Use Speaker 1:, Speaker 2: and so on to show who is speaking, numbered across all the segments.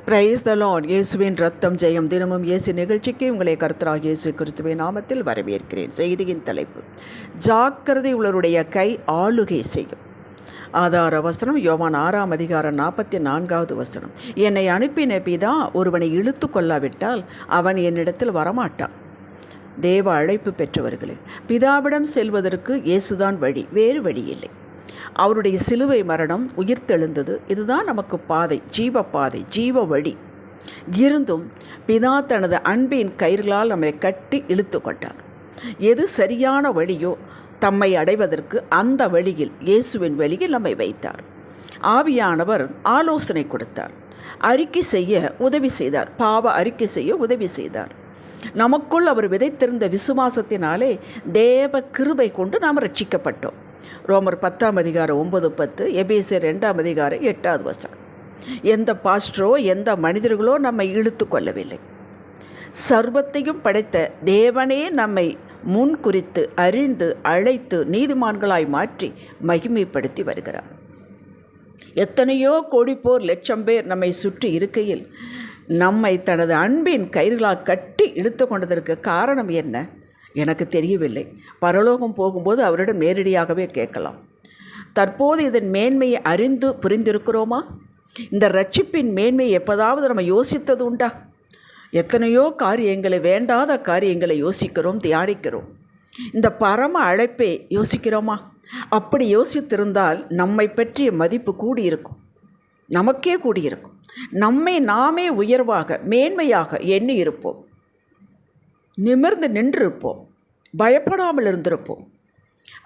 Speaker 1: Praise the Lord. இயேசுவின் ரத்தம் ஜெயம். தினமும் இயேசு நிகழ்ச்சிக்கு உங்களை கர்த்தராகிய இயேசு கிறிஸ்துவின் நாமத்தில் வரவேற்கிறேன். செய்தியின் தலைப்பு, ஜாக்கிரதை உள்ளவருடைய கை ஆளுகை செய்யும். ஆதார வசனம் யோவான் 6:44. என்னை அனுப்பின பிதா ஒருவனை இழுத்து கொள்ளாவிட்டால் அவன் என்னிடத்தில் வரமாட்டான். தேவ அழைப்பு பெற்றவர்களே, பிதாவிடம் செல்வதற்கு இயேசுதான் வழி, வேறு வழி இல்லை. அவருடைய சிலுவை மரணம், உயிர்த்தெழுந்தது, இதுதான் நமக்கு பாதை, ஜீவ பாதை, ஜீவ வழி. இருந்தும் பிதா தனது அன்பின் கயிர்களால் நம்மை கட்டி இழுத்து கொண்டார். எது சரியான வழியோ தம்மை அடைவதற்கு அந்த வழியில், இயேசுவின் வழியில் நம்மை வைத்தார். ஆவியானவர் ஆலோசனை கொடுத்தார், அறிக்கை செய்ய உதவி செய்தார், பாவ அறிக்கை செய்ய உதவி செய்தார். நமக்குள் அவர் விதைத்திருந்த விசுவாசத்தினாலே தேவ கிருபை கொண்டு நாம் ரட்சிக்கப்பட்டோம். ரோமர் 10:9-10, எபேசியர் 2:8. எந்த பாஸ்டரோ எந்த மனிதர்களோ நம்மை இழுத்து கொள்ளவில்லை. சர்வத்தையும் படைத்த தேவனே நம்மை முன் குறித்து அறிந்து அழைத்து நீதிமான்களாய் மாற்றி மகிமைப்படுத்தி வருகிறார். எத்தனையோ கோடிப்போர் லட்சம் பேர் நம்மை சுற்றி இருக்கையில் நம்மை தனது அன்பின் கயிறுகளால் கட்டி இழுத்து கொண்டதற்கு காரணம் என்ன? எனக்கு தெரியவில்லை. பரலோகம் போகும்போது அவரிடம் நேரடியாகவே கேட்கலாம். தற்போது இதன் மேன்மையை அறிந்து புரிந்திருக்கிறோமா? இந்த ரட்சிப்பின் மேன்மையை எப்போதாவது நம்ம யோசித்தது உண்டா? எத்தனையோ காரியங்களை, வேண்டாத காரியங்களை யோசிக்கிறோம், தியானிக்கிறோம். இந்த பரம அழைப்பை யோசிக்கிறோமா? அப்படி யோசித்திருந்தால் நம்மை பற்றிய மதிப்பு கூடியிருக்கும், நமக்கே கூடியிருக்கும். நம்மை நாமே உயர்வாக மேன்மையாக எண்ணி இருப்போம், நிமிர்ந்து நின்றிருப்போம், பயப்படாமல் இருந்திருப்போம்.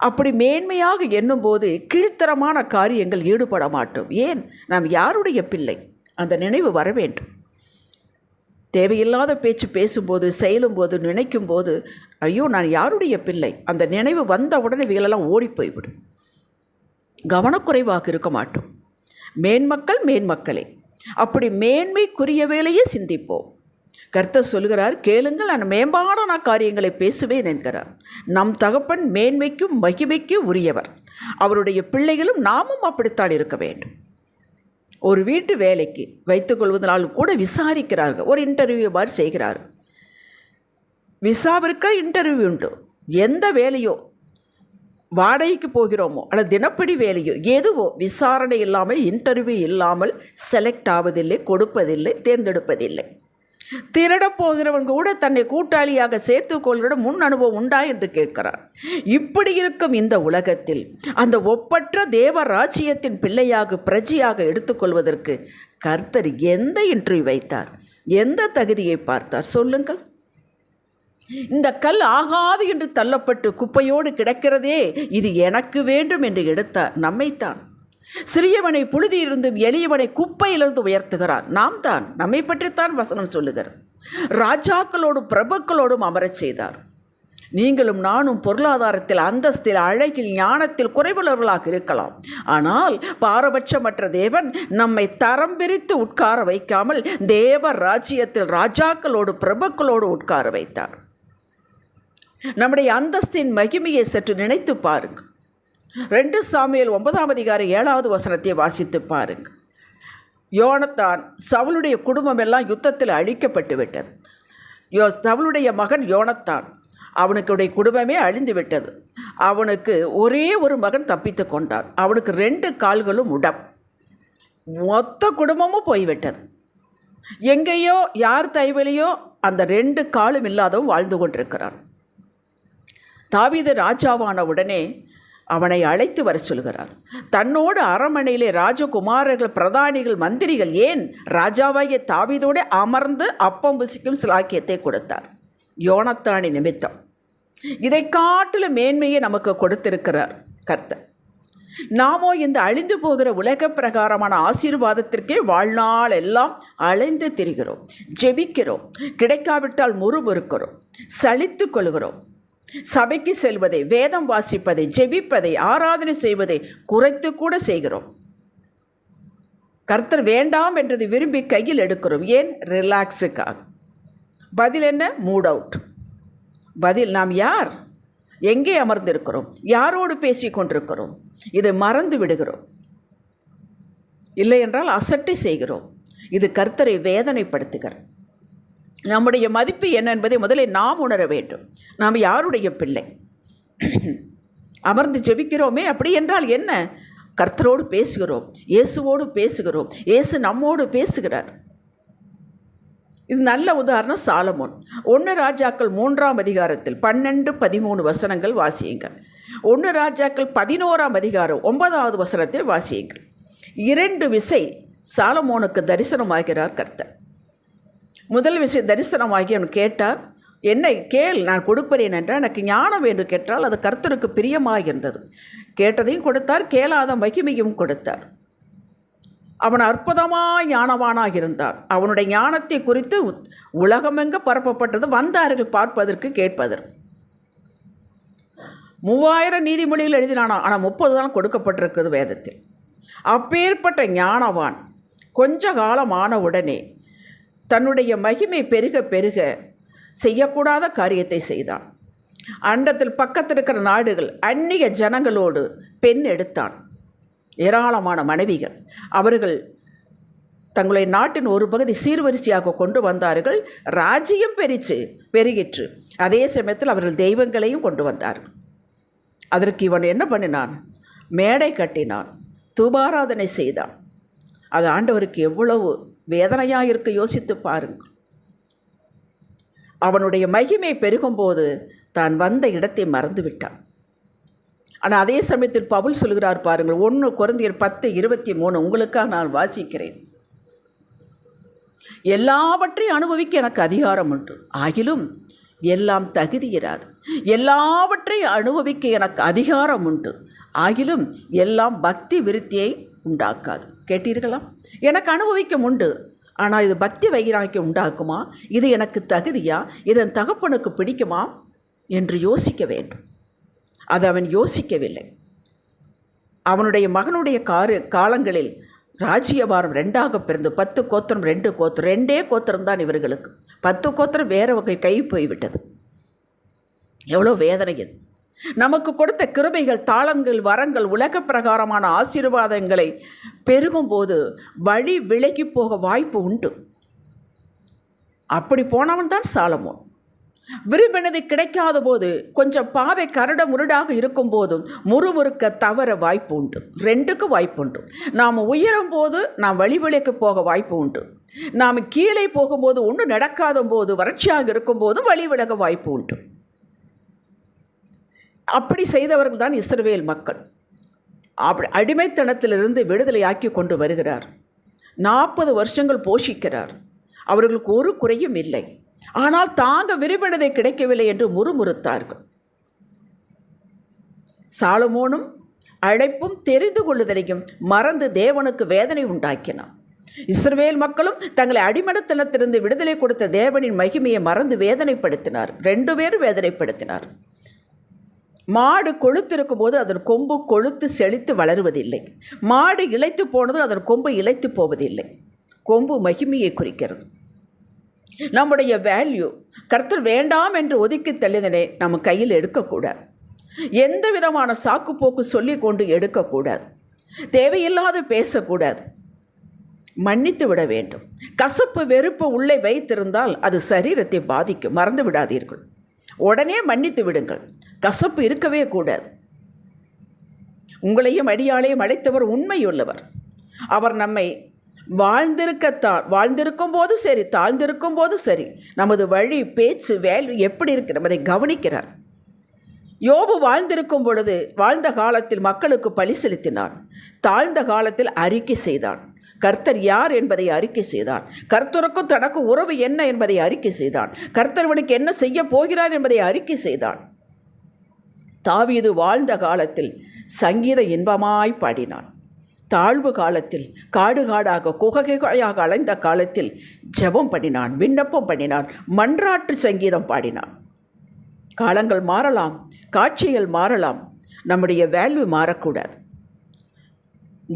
Speaker 1: அப்படி மேன்மையாக எண்ணும்போது கீழ்த்தரமான காரியங்கள் ஈடுபட மாட்டோம். ஏன்? நாம் யாருடைய பிள்ளை? அந்த நினைவு வர வேண்டும். தேவையில்லாத பேச்சு பேசும்போது, செயலும்போது, நினைக்கும்போது, ஐயோ நான் யாருடைய பிள்ளை, அந்த நினைவு வந்த உடனே இவைகளெல்லாம் ஓடி போய்விடும். கவனக்குறைவாக இருக்க மாட்டோம். மேன்மக்களே. அப்படி மேன்மைக்குரிய வேலையே சிந்திப்போம். கர்த்தர் சொல்கிறார், கேளுங்கள், நான் மேம்பாடான காரியங்களை பேசுவேன் என்கிறார். நம் தகப்பன் மேன்மைக்கும் மகிமைக்கும் உரியவர். அவருடைய பிள்ளைகளும் நாமும் அப்படித்தான் இருக்க வேண்டும். ஒரு வீட்டு வேலைக்கு வைத்துக்கொள்வதனால் கூட விசாரிக்கிறார்கள், ஒரு இன்டர்வியூ மாதிரி செய்கிறார்கள். விசாவிற்கு இன்டர்வியூ உண்டு. எந்த வேலையோ, வாடகைக்கு போகிறோமோ அல்லது தினப்படி வேலையோ எதுவோ, விசாரணை இல்லாமல், இன்டர்வியூ இல்லாமல் செலக்ட் ஆவதில்லை, கொடுப்பதில்லை, தேர்ந்தெடுப்பதில்லை. திருடப் போகிறவன் கூட தன்னை கூட்டாளியாக சேர்த்துக்கொள்கிற முன் அனுபவம் உண்டா என்று கேட்கிறார். இப்படி இருக்கும் இந்த உலகத்தில் அந்த ஒப்பற்ற தேவ ராஜ்யத்தின் பிள்ளையாக, பிரஜையாக எடுத்துக்கொள்வதற்கு கர்த்தர் எந்த இன்டர்வியூ வைத்தார்? எந்த தகுதியை பார்த்தார்? சொல்லுங்கள். இந்த கல் ஆகாது என்று தள்ளப்பட்டு குப்பையோடு கிடக்கிறதே, இது எனக்கு வேண்டும் என்று எடுத்தார் நம்மைத்தான். சிறியவனை புழுதியிலிருந்தும் எளியவனை குப்பையிலிருந்து உயர்த்துகிறார். நாம் தான், நம்மை பற்றித்தான் வசனம் சொல்லுகிறார். ராஜாக்களோடும் பிரபுக்களோடும் அமரச் செய்தார். நீங்களும் நானும் பொருளாதாரத்தில், அந்தஸ்தில், அழகில், ஞானத்தில் குறைவுள்ளவர்களாக இருக்கலாம். ஆனால் பாரபட்சமற்ற தேவன் நம்மை தரம் பிரித்து உட்கார வைக்காமல் தேவ ராஜ்யத்தில் ராஜாக்களோடு பிரபுக்களோடு உட்கார வைத்தார். நம்முடைய அந்தஸ்தின் மகிமையை சற்று நினைத்து பாருங்கள். 2 சாமுவேல் 9:7 வாசித்து பாருங்கள். யோனத்தான், சவுலுடைய குடும்பம் எல்லாம் யுத்தத்தில் அழிக்கப்பட்டு விட்டது. சவுலுடைய மகன் யோனத்தான், அவனுடைய குடும்பமே அழிந்து விட்டது. அவனுக்கு ஒரே ஒரு மகன் தப்பித்து கொண்டான். அவனுக்கு 2 கால்களும் உடம். மொத்த குடும்பமும் போய்விட்டது. எங்கேயோ யார் தயவிலையோ அந்த 2 காலும் இல்லாதவன் வாழ்ந்து கொண்டிருக்கிறான். தாவீது ராஜாவான உடனே அவனை அழைத்து வர சொல்கிறார். தன்னோடு அரண்மனையிலே ராஜகுமாரர்கள், பிரதானிகள், மந்திரிகள், ஏன் ராஜாவாகிய தாவீதோடு அமர்ந்து அப்பம் புசிக்கும் சிலாக்கியத்தை கொடுத்தார். யோனத்தானின் நிமித்தம். இதை காட்டிலும் மேன்மையை நமக்கு கொடுத்திருக்கிறார் கர்த்தர். நாமோ இந்த அழிந்து போகிற உலக பிரகாரமான ஆசீர்வாதத்திற்கே வாழ்நாள் எல்லாம் அலைந்து திரிகிறோம், ஜெபிக்கிறோம், கிடைக்காவிட்டால் முறுமுறுக்கிறோம், சலித்து கொள்கிறோம். சபைக்கு செல்வதை, வேதம் வாசிப்பதை, ஜெபிப்பதை, ஆராதனை செய்வதை குறைத்து கூட செய்கிறோம். கர்த்தர் வேண்டாம் என்றதை விரும்பி கையில் எடுக்கிறோம். ஏன்? ரிலாக்ஸுக்காக. பதில் என்ன? Mood out. பதில், நாம் யார்? எங்கே அமர்ந்திருக்கிறோம்? யாரோடு பேசி கொண்டிருக்கிறோம்? இதை மறந்து விடுகிறோம். இல்லை என்றால் அசட்டை செய்கிறோம். இது கர்த்தரை வேதனைப்படுத்துகிறது. நம்முடைய மதிப்பு என்ன என்பதை முதலில் நாம் உணர வேண்டும். நாம் யாருடைய பிள்ளை? அமர்ந்து ஜெபிக்கிறோமே, அப்படி என்றால் என்ன? கர்த்தரோடு பேசுகிறோம், இயேசுவோடு பேசுகிறோம், இயேசு நம்மோடு பேசுகிறார். இது நல்ல உதாரணம் சாலமோன். 1 ராஜாக்கள் 3ஆம் அதிகாரத்தில் 12, 13 வசனங்கள் வாசியுங்கள். 1 ராஜாக்கள் 11ஆம் அதிகாரம் 9வது வசனத்தை வாசியுங்கள். 2 விசை சாலமோனுக்கு தரிசனமாகிறார் கர்த்தர். முதல் விசை தரிசனமாகி அவன் கேட்டார், என்னை கேள், நான் கொடுப்பேன் என்றால், எனக்கு ஞானம் என்று கேட்டால் அது கர்த்தருக்கு பிரியமாக இருந்தது. கேட்டதையும் கொடுத்தார், கேளாத மகிமையும் கொடுத்தார். அவன் அற்புதமாக ஞானவானாக இருந்தான். அவனுடைய ஞானத்தை குறித்து உலகமெங்க பரப்பப்பட்டது, வந்தார்கள் பார்ப்பதற்கு கேட்பதற்கு. 3000 நீதிமொழிகள் எழுதினானா, ஆனால் 30 தான் கொடுக்கப்பட்டிருக்குது வேதத்தில். அப்பேற்பட்ட ஞானவான் கொஞ்ச காலம் ஆன உடனே தன்னுடைய மகிமை பெருக பெருக செய்யக்கூடாத காரியத்தை செய்தான். அண்டத்தில் பக்கத்தில் இருக்கிற நாடுகள் அந்நிய ஜனங்களோடு பெண் எடுத்தான். ஏராளமான மனைவிகள். அவர்கள் தங்களுடைய நாட்டின் ஒரு பகுதி சீர்வரிசையாக கொண்டு வந்தார்கள். ராஜ்யம் பெருகிற்று. அதே சமயத்தில் அவர்கள் தெய்வங்களையும் கொண்டு வந்தார்கள். அதற்கு இவன் என்ன பண்ணினான்? மேடை கட்டினான், தூபாராதனை செய்தான். அது ஆண்டவருக்கு எவ்வளவு வேதனையாக இருக்க யோசித்து பாருங்கள். அவனுடைய மகிமை பெருகும்போது தான் வந்த இடத்தை மறந்து விட்டான். ஆனால் அதே சமயத்தில் பவுல் சொல்கிறார் பாருங்கள், 1 கொரிந்தியர் 10:23 உங்களுக்காக நான் வாசிக்கிறேன். எல்லாவற்றையும் அனுபவிக்க எனக்கு அதிகாரம் உண்டு, ஆகிலும் எல்லாம் தகுதியிராது. எல்லாவற்றையும் அனுபவிக்க எனக்கு அதிகாரம் உண்டு, ஆகிலும் எல்லாம் பக்தி விருத்தியை உண்டாக்காது. கேட்டீர்களா? எனக்கு அனுபவிக்க உண்டு, ஆனால் இது பக்தி வைராக்கியம் உண்டாக்குமா? இது எனக்கு தகுதியா? இதன் தகப்பனுக்கு பிடிக்குமா என்று யோசிக்க வேண்டும். அது அவன் யோசிக்கவில்லை. அவனுடைய மகனுடைய காலங்களில் ராஜ்யபாரம் 2ஆக பிறந்து 10 கோத்திரம் 2 கோத்திரம் 2 கோத்திரம்தான் இவர்களுக்கு. 10 கோத்திரம் வேற வகை கை போய்விட்டது. எவ்வளோ வேதனை இது! நமக்கு கொடுத்த கிருபைகள், தாளங்கள், வரங்கள், உலக பிரகாரமான ஆசீர்வாதங்களை பெருகும்போது வழி விலகி போக வாய்ப்பு உண்டு. அப்படி போனவன் தான் சாலமோன். விரும்பினது கிடைக்காத போது, கொஞ்சம் பாதை கரட முரடாக இருக்கும் போதும் முறுமுறுக்க தவற வாய்ப்பு உண்டு. 2க்கும் வாய்ப்பு உண்டு. நாம் உயரும் போது நாம் வழி விலகி போக வாய்ப்பு உண்டு. நாம் கீழே போகும்போது, ஒன்றும் நடக்காத போது, வறட்சியாக இருக்கும் போதும் வழி விலக வாய்ப்பு உண்டு. அப்படி செய்தவர்கள் தான் இஸ்ரவேல் மக்கள். அப்படி அடிமைத்தனத்திலிருந்து விடுதலையாக்கி கொண்டு வருகிறார். 40 வருஷங்கள் போஷிக்கிறார். அவர்களுக்கு ஒரு குறையும் இல்லை. ஆனால் தாங்க விரும்பினதை கிடைக்கவில்லை என்று முறுமுறுத்தார்கள். சாலமோனும் அழைப்பும் தெரிந்து கொள்ளுதலையும் மறந்து தேவனுக்கு வேதனை உண்டாக்கினான். இஸ்ரவேல் மக்களும் தங்களை அடிமைத்தனத்திலிருந்து விடுதலை கொடுத்த தேவனின் மகிமையை மறந்து வேதனைப்படுத்தினார். 2 பேரும் வேதனைப்படுத்தினார். மாடு கொழுத்திருக்கும் போது அதன் கொம்பு கொழுத்து செழித்து வளருவதில்லை. மாடு இளைத்து போனது அதன் கொம்பு இளைத்து போவதில்லை. கொம்பு மகிமையை குறிக்கிறது. நம்முடைய வேல்யூ கர்த்தர் வேண்டாம் என்று ஒதுக்கி தள்ளிதனை நம்ம கையில் எடுக்கக்கூடாது. எந்த விதமான சாக்கு போக்கு சொல்லி கொண்டு எடுக்கக்கூடாது. தேவையில்லாத பேசக்கூடாது. மன்னித்து விட வேண்டும். கசப்பு வெறுப்பு உள்ளே வைத்திருந்தால் அது சரீரத்தை பாதிக்கும். மறந்து விடாதீர்கள். உடனே மன்னித்து விடுங்கள். கசப்பு இருக்கவே கூடாது. உங்களையும் அடியாளையும் அழைத்தவர் உண்மையுள்ளவர். அவர் நம்மை வாழ்ந்திருக்கும் போது சரி, தாழ்ந்திருக்கும் போது சரி, நமது வழி, பேச்சு, வேல்யூ எப்படி இருக்கு என்பதை கவனிக்கிறார். யோபு வாழ்ந்திருக்கும் பொழுது வாழ்ந்த காலத்தில் மக்களுக்கு பலி செலுத்தினான். தாழ்ந்த காலத்தில் அறிக்கை செய்தான். கர்த்தர் யார் என்பதை அறிக்கை செய்தான். கர்த்தருக்கும் தனக்கு உறவு என்ன என்பதை அறிக்கை செய்தான். கர்த்தர்வனுக்கு என்ன செய்ய போகிறார் என்பதை அறிக்கை செய்தான். தாவீது வாழ்ந்த காலத்தில் சங்கீத இன்பமாய் பாடினான். தாழ்வு காலத்தில் காடு காடாக குகையாக அலைந்த காலத்தில் ஜெபம் பண்ணினான், விண்ணப்பம் பண்ணினான், மன்றாட்டு சங்கீதம் பாடினான். காலங்கள் மாறலாம், காட்சிகள் மாறலாம், நம்முடைய வேல்யூ மாறக்கூடாது.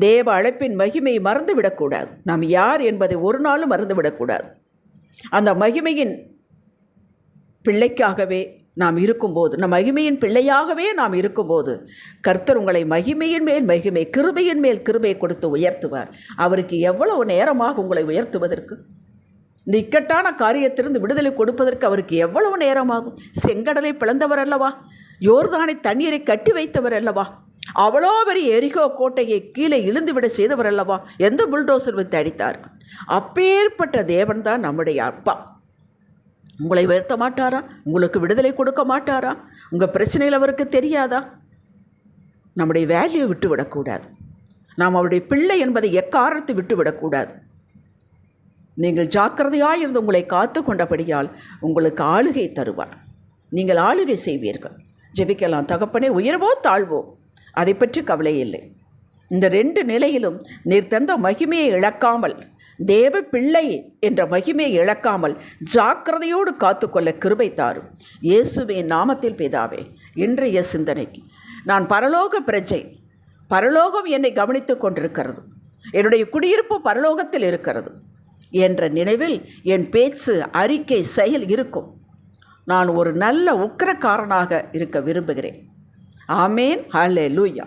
Speaker 1: தேவ அழைப்பின் மகிமையை மறந்துவிடக்கூடாது. நாம் யார் என்பதை ஒரு நாளும் மறந்துவிடக்கூடாது. அந்த மகிமையின் பிள்ளைக்காகவே நாம் இருக்கும்போது, நம் மகிமையின் பிள்ளையாகவே நாம் இருக்கும்போது, கர்த்தர் உங்களை மகிமையின் மேல் மகிமை, கிருபையின் மேல் கிருபையை கொடுத்து உயர்த்துவார். அவருக்கு எவ்வளவு நேரமாக உங்களை உயர்த்துவதற்கு? இந்த இக்கட்டான காரியத்திலிருந்து விடுதலை கொடுப்பதற்கு அவருக்கு எவ்வளவு நேரமாகும்? செங்கடலை பிளந்தவர் அல்லவா? யோர்தானை தண்ணீரை கட்டி வைத்தவர் அல்லவா? அவ்வளோ பெரிய எரிகோ கோட்டையை கீழே இழுந்துவிட செய்தவர் அல்லவா? எந்த புல்டோசர் வைத்து அடித்தார்கள்? அப்பேற்பட்ட தேவன் தான் நம்முடைய அப்பா. உங்களை உயர்த்த மாட்டாரா? உங்களுக்கு விடுதலை கொடுக்க மாட்டாரா? உங்கள் பிரச்சனையில் அவருக்கு தெரியாதா? நம்முடைய வேல்யூ விட்டுவிடக்கூடாது. நாம் அவருடைய பிள்ளை என்பதை எக்காரணத்தை விட்டுவிடக்கூடாது. நீங்கள் ஜாக்கிரதையாக இருந்து உங்களை காத்து கொண்டபடியால் உங்களுக்கு ஆளுகை தருவார். நீங்கள் ஆளுகை செய்வீர்கள். ஜெபிக்கலாம். தகப்பனே, உயர்வோ தாழ்வோ அதை பற்றி கவலை இல்லை. இந்த 2 நிலையிலும் நீர் தந்த மகிமையை இழக்காமல், தேவ பிள்ளை என்ற மகிமையை இழக்காமல் ஜாக்கிரதையோடு காத்துக்கொள்ள கிருபை தாரும். இயேசுவின் நாமத்தில் பிதாவே. இன்றைய சிந்தனைக்கு, நான் பரலோக பிரஜை, பரலோகம் என்னை கவனித்து கொண்டிருக்கிறது, என்னுடைய குடியிருப்பு பரலோகத்தில் இருக்கிறது என்ற நினைவில் என் பேச்சு, அறிக்கை, செயல் இருக்கும். நான் ஒரு நல்ல உக்கிரக்காரனாக இருக்க விரும்புகிறேன். ஆமேன். ஹல்லேலூயா.